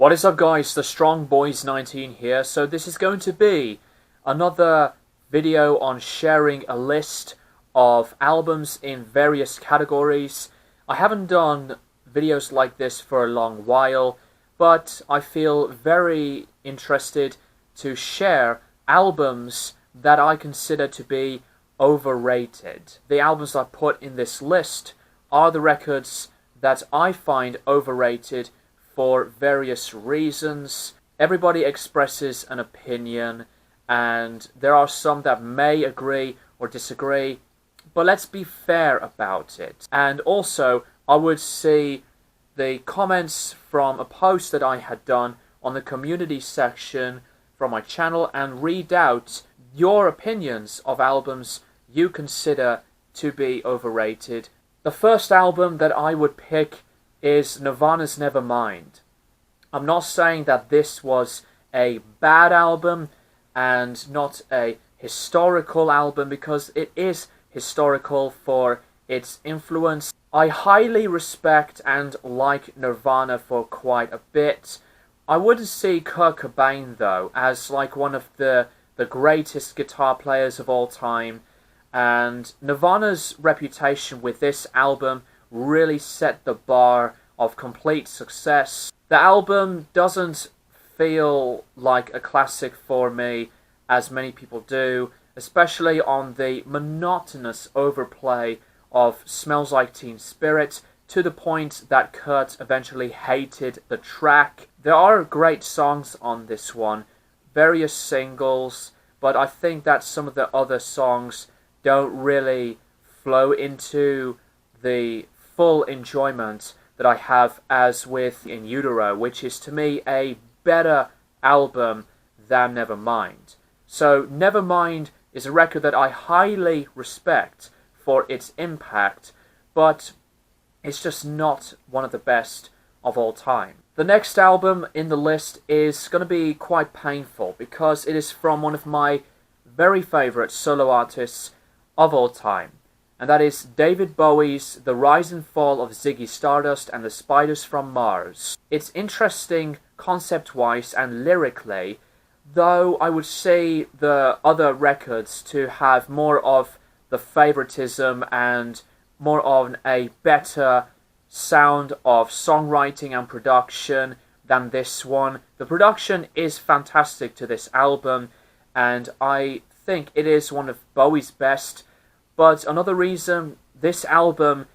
What is up guys, the Strong Boys 19 here. So this is going to be another video on sharing a list of albums in various categories. I haven't done videos like this for a long while, but I feel very interested to share albums that I consider to be overrated. The albums I put in this list are the records that I find overrated for various reasons. Everybody expresses an opinion, and there are some that may agree or disagree, but let's be fair about it. And also, I would see the comments from a post that I had done on the community section from my channel and read out your opinions of albums you consider to be overrated. The first album that I would pick is Nirvana's Nevermind. I'm not saying that this was a bad album and not a historical album, because it is historical for its influence. I highly respect and like Nirvana for quite a bit. I wouldn't see Kurt Cobain though as like one of the greatest guitar players of all time, and Nirvana's reputation with this album really set the bar of complete success. The album doesn't feel like a classic for me, as many people do, especially on the monotonous overplay of Smells Like Teen Spirit, to the point that Kurt eventually hated the track. There are great songs on this one, various singles, but I think that some of the other songs don't really flow into the full enjoyment that I have as with In Utero, which is to me a better album than Nevermind. So Nevermind is a record that I highly respect for its impact, but it's just not one of the best of all time. The next album in the list is going to be quite painful, because it is from one of my very favourite solo artists of all time, and that is David Bowie's The Rise and Fall of Ziggy Stardust and the Spiders from Mars. It's interesting concept-wise and lyrically, though I would say the other records to have more of the favoritism and more of a better sound of songwriting and production than this one. The production is fantastic to this album, and I think it is one of Bowie's best. But another reason this album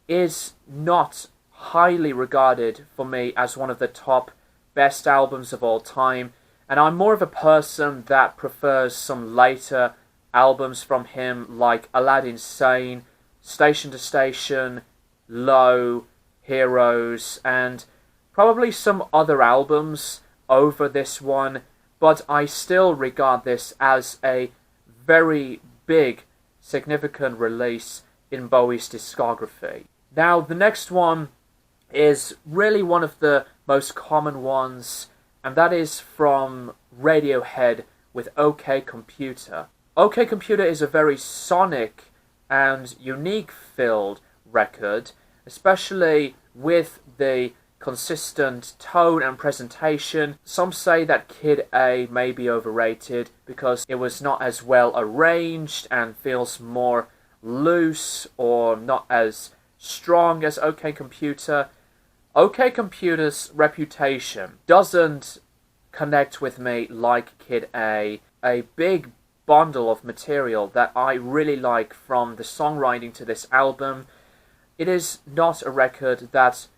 is not highly regarded for me as one of the top best albums of all time, and I'm more of a person that prefers some later albums from him like Aladdin Sane, Station to Station, Low, Heroes, and probably some other albums over this one, but I still regard this as a very big, significant release in Bowie's discography. Now, the next one is really one of the most common ones, and that is from Radiohead with OK Computer. OK Computer is a very sonic and unique filled record, especially with the consistent tone and presentation. Some say that Kid A may be overrated because it was not as well arranged and feels more loose or not as strong as OK Computer. OK Computer's reputation doesn't connect with me like Kid A big bundle of material that I really like from the songwriting to this album. It is not a record that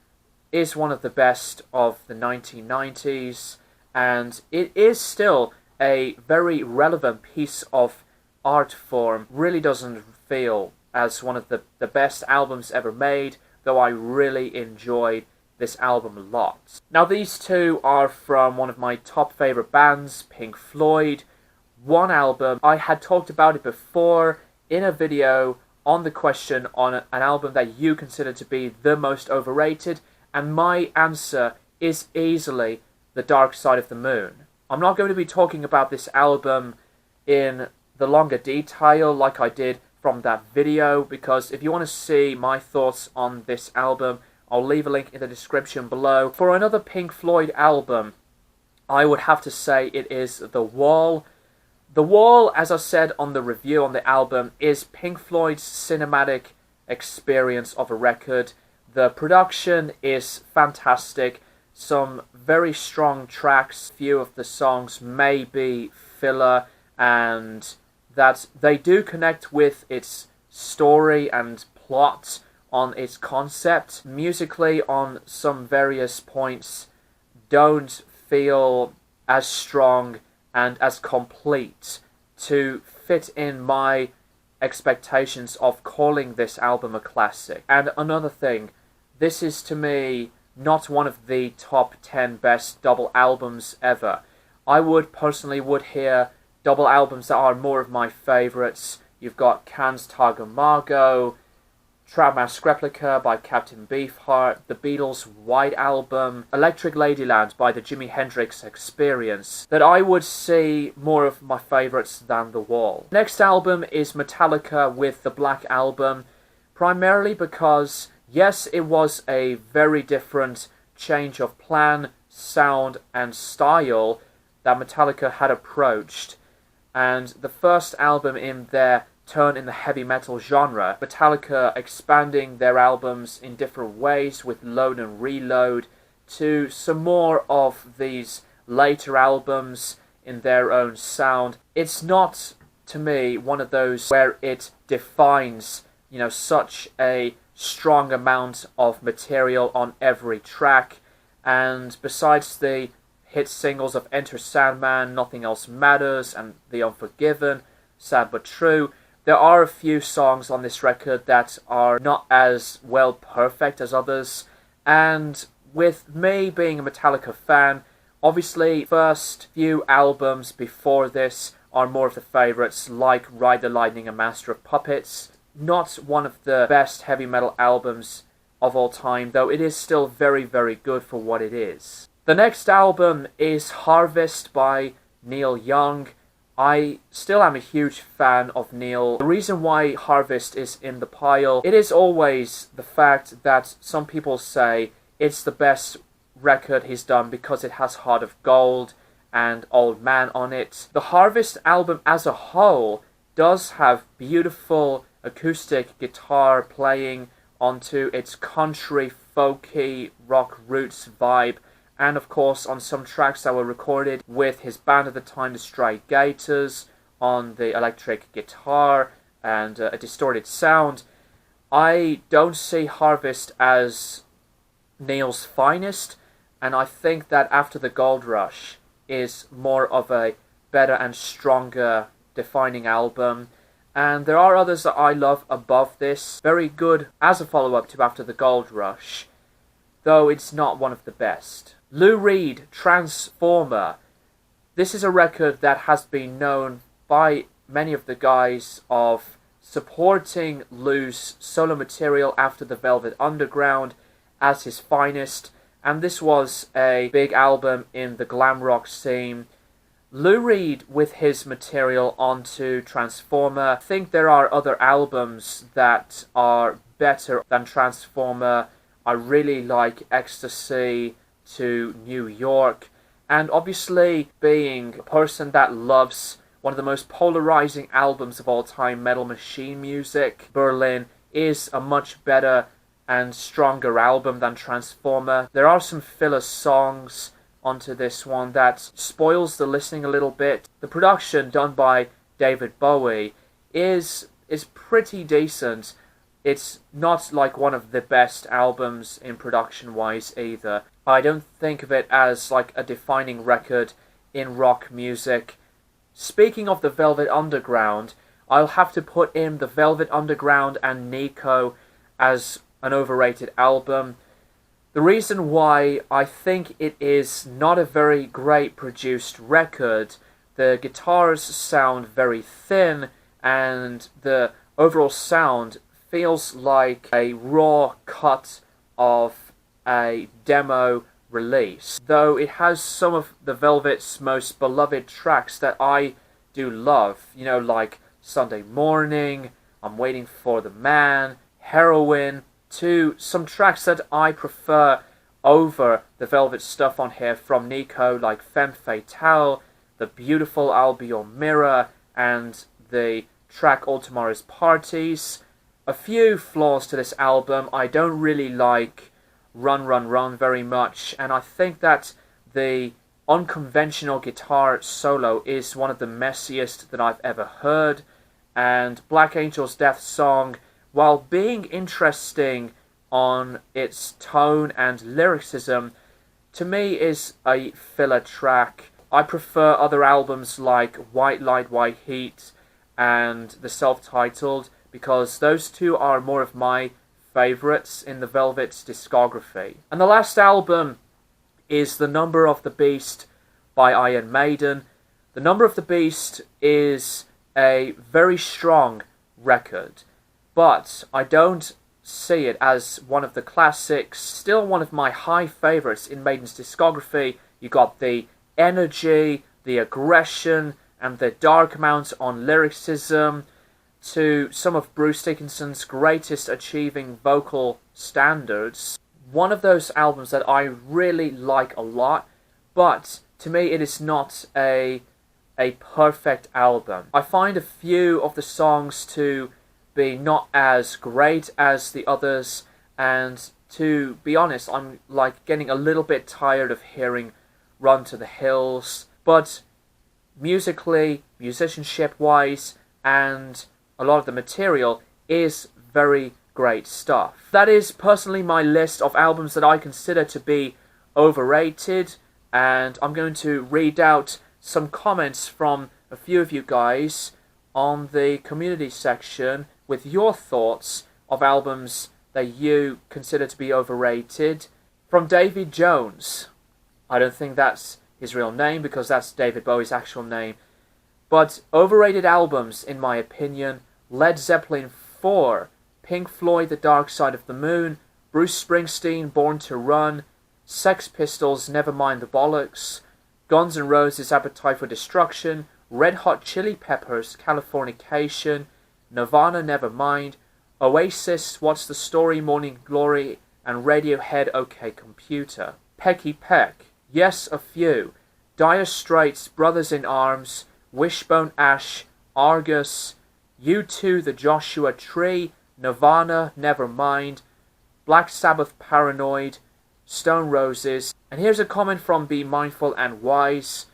is one of the best of the 1990s, and it is still a very relevant piece of art form. Really doesn't feel as one of the best albums ever made, though I really enjoyed this album a lot. Now, these two are from one of my top favorite bands, Pink Floyd. One album, I had talked about it before in a video on the question on an album that you consider to be the most overrated, and my answer is easily The Dark Side of the Moon. I'm not going to be talking about this album in the longer detail like I did from that video, because if you want to see my thoughts on this album I'll leave a link in the description below. For another Pink Floyd album, I would have to say it is The Wall. The Wall, as I said on the review on the album, is Pink Floyd's cinematic experience of a record. The production is fantastic. Some very strong tracks. Few of the songs may be filler, and that they do connect with its story and plot on its concept. Musically, on some various points, don't feel as strong and as complete to fit in my expectations of calling this album a classic. And another thing, this is to me not one of the top 10 best double albums ever. I would personally hear double albums that are more of my favourites. You've got Cannes Targa Margot, Trapmask Replica by Captain Beefheart, the Beatles' White Album, Electric Ladyland by the Jimi Hendrix Experience, that I would see more of my favourites than The Wall. Next album is Metallica with the Black Album, primarily because, yes, it was a very different change of plan, sound and style that Metallica had approached, and the first album in their turn in the heavy metal genre. Metallica expanding their albums in different ways with Load and Reload to some more of these later albums in their own sound. It's not, to me, one of those where it defines, such a strong amount of material on every track, and besides the hit singles of Enter Sandman, Nothing Else Matters, and The Unforgiven, Sad But True, there are a few songs on this record that are not as well perfect as others, and with me being a Metallica fan, obviously first few albums before this are more of the favourites, like Ride the Lightning and Master of Puppets. Not one of the best heavy metal albums of all time, though it is still very, very good for what it is. The next album is Harvest by Neil Young. I still am a huge fan of Neil. The reason why Harvest is in the pile, it is always the fact that some people say it's the best record he's done because it has Heart of Gold and Old Man on it. The Harvest album as a whole does have beautiful acoustic guitar playing onto its country, folky, rock roots vibe, and of course on some tracks that were recorded with his band at the time, the Stray Gators, on the electric guitar and a distorted sound. I don't see Harvest as Neil's finest, and I think that After the Gold Rush is more of a better and stronger defining album. And there are others that I love above this, very good as a follow-up to After the Gold Rush, though it's not one of the best. Lou Reed, Transformer. This is a record that has been known by many of the guys of supporting Lou's solo material after the Velvet Underground as his finest, and this was a big album in the glam rock scene. Lou Reed with his material onto Transformer. I think there are other albums that are better than Transformer. I really like Ecstasy to New York, and obviously being a person that loves one of the most polarizing albums of all time, Metal Machine Music, Berlin is a much better and stronger album than Transformer. There are some filler songs onto this one that spoils the listening a little bit. The production done by David Bowie is pretty decent. It's not like one of the best albums in production wise either. I don't think of it as like a defining record in rock music. Speaking of the Velvet Underground, I'll have to put in the Velvet Underground and Nico as an overrated album. The reason why I think it is not a very great produced record, the guitars sound very thin and the overall sound feels like a raw cut of a demo release, though it has some of the Velvet's most beloved tracks that I do love, like Sunday Morning, I'm Waiting for the Man, Heroin, to some tracks that I prefer over the Velvet stuff on here from Nico, like Femme Fatale, the beautiful I'll Be Your Mirror, and the track All Tomorrow's Parties. A few flaws to this album. I don't really like Run Run Run very much, and I think that the unconventional guitar solo is one of the messiest that I've ever heard, and Black Angel's Death Song, while being interesting on its tone and lyricism, to me is a filler track. I prefer other albums like White Light, White Heat and the self-titled, because those two are more of my favourites in the Velvet's discography. And the last album is The Number of the Beast by Iron Maiden. The Number of the Beast is a very strong record, but I don't see it as one of the classics. Still one of my high favourites in Maiden's discography. You got the energy, the aggression, and the dark amount on lyricism, to some of Bruce Dickinson's greatest achieving vocal standards. One of those albums that I really like a lot, but to me it is not a perfect album. I find a few of the songs to be not as great as the others, and to be honest, I'm like getting a little bit tired of hearing Run to the Hills. But musically, musicianship-wise, and a lot of the material is very great stuff. That is personally my list of albums that I consider to be overrated, and I'm going to read out some comments from a few of you guys on the community section with your thoughts of albums that you consider to be overrated. From David Jones. I don't think that's his real name, because that's David Bowie's actual name. But overrated albums, in my opinion: Led Zeppelin 4, Pink Floyd The Dark Side of the Moon, Bruce Springsteen Born to Run, Sex Pistols Nevermind the Bollocks, Guns N' Roses Appetite for Destruction, Red Hot Chili Peppers Californication, Nirvana Nevermind, Oasis What's the Story Morning Glory, and Radiohead OK Computer. Pecky Peck, Yes a Few, Dire Straits Brothers in Arms, Wishbone Ash, Argus, U2 The Joshua Tree, Nirvana Nevermind, Black Sabbath Paranoid, Stone Roses. And here's a comment from Be Mindful and Wise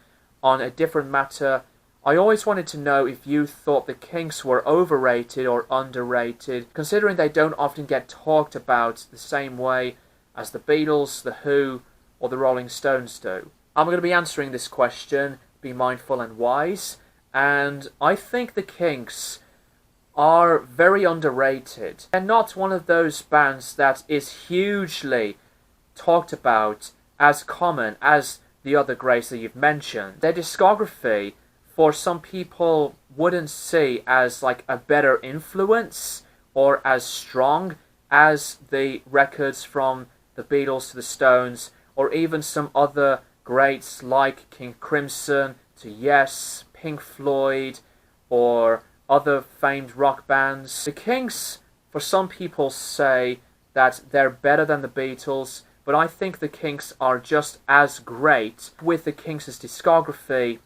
on a different matter. I always wanted to know if you thought the Kinks were overrated or underrated, considering they don't often get talked about the same way as the Beatles, the Who, or the Rolling Stones do. I'm going to be answering this question, Be Mindful and Wise, and I think the Kinks are very underrated. They're not one of those bands that is hugely talked about as common as the other greats that you've mentioned. Their discography, for some people, wouldn't see as like a better influence or as strong as the records from the Beatles to the Stones, or even some other greats like King Crimson to Yes, Pink Floyd, or other famed rock bands. The Kinks, for some people, say that they're better than the Beatles, but I think the Kinks are just as great. With the Kinks' discography,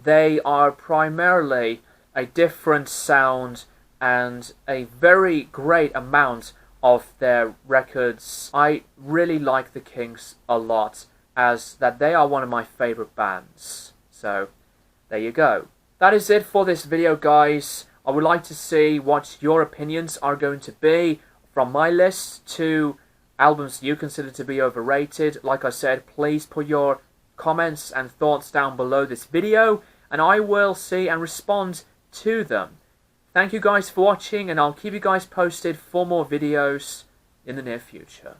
they are primarily a different sound and a very great amount of their records. I really like the Kinks a lot, as that they are one of my favourite bands. So, there you go. That is it for this video, guys. I would like to see what your opinions are going to be from my list to albums you consider to be overrated. Like I said, please put your comments and thoughts down below this video, and I will see and respond to them. Thank you guys for watching, and I'll keep you guys posted for more videos in the near future.